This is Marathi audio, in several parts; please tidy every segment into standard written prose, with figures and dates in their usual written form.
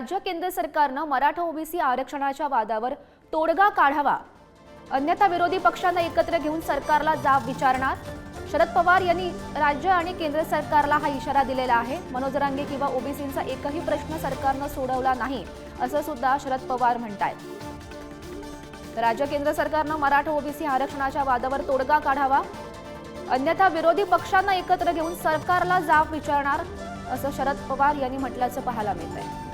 राज्य केंद्र सरकारनं मराठा ओबीसी आरक्षणाच्या वादावर तोडगा काढावा, अन्यथा विरोधी पक्षांना एकत्र घेऊन सरकारला जाब विचारणार। शरद पवार यांनी राज्य आणि केंद्र सरकारला हा इशारा दिलेला आहे। मनोज जरांगे किंवा ओबीसींचा एकही प्रश्न सरकारनं सोडवला नाही असं सुद्धा शरद पवार म्हणतायत। राज्य केंद्र सरकारनं मराठा ओबीसी आरक्षणाच्या वादावर तोडगा काढावा, अन्यथा विरोधी पक्षांना एकत्र घेऊन सरकारला जाब विचारणार असं शरद पवार यांनी म्हटल्याचं पाहायला मिळतंय।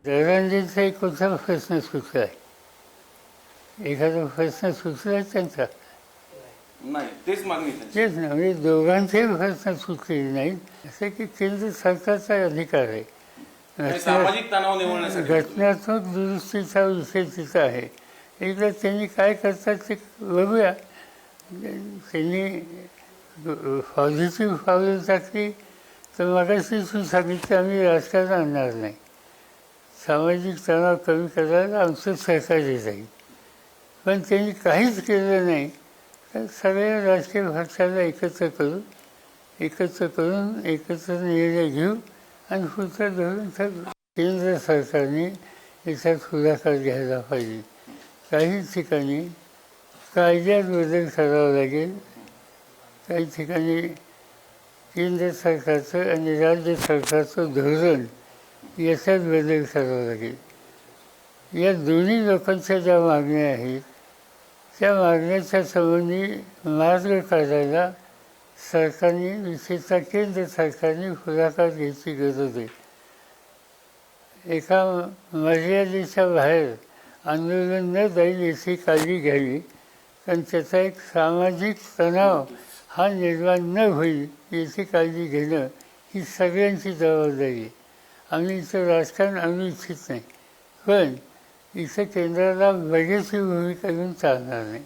दरांजीचा एक कुठला प्रश्न सुचला आहे, एखादा प्रश्न सुचला त्यांचा नाही, तेच मागणी तेच ना, म्हणजे दोघांचेही प्रश्न सुचलेले नाहीत। असं की केंद्र सरकारचा अधिकार आहे, सामाजिक तणाव निवडण्यासाठी घटनात्मक दुरुस्तीचा विषय तिचा आहे। एकदा त्यांनी काय करतात ते बघूया। त्यांनी पॉझिटिव्ह पावलं टाकली तर मगाशी सांगितलं आम्ही राजकारण आणणार नाही, सामाजिक तणाव कमी करायला आमचं सहकार्य जाईल। पण त्यांनी काहीच केलं नाही, तर सगळ्या राजकीय पक्षाला एकत्र करून एकत्र निर्णय घेऊ आणि पुढचं धोरण ठरवू। केंद्र सरकारने याच्यात पुढाकार घ्यायला पाहिजे। काही ठिकाणी कायद्यात बदल करावा लागेल, काही ठिकाणी केंद्र सरकारचं आणि राज्य सरकारचं धोरण याच्यात बदल करावा लागेल। या दोन्ही लोकांच्या ज्या मागण्या आहेत त्या मागण्याच्या संबंधी मार्ग काढायला सरकारने, विशेषतः केंद्र सरकारने पुढाकार घ्यायची गरज आहे। एका मर्यादेच्या बाहेर आंदोलन न जाईल याची काळजी घ्यावी, कारण त्याचा एक सामाजिक तणाव हा निर्माण न होईल याची काळजी घेणं ही सगळ्यांची जबाबदारी आहे। आम्ही इथं राजकारण आणू इच्छित नाही, पण इथं केंद्राला बघ्याची भूमिका घेऊन चालणार नाही।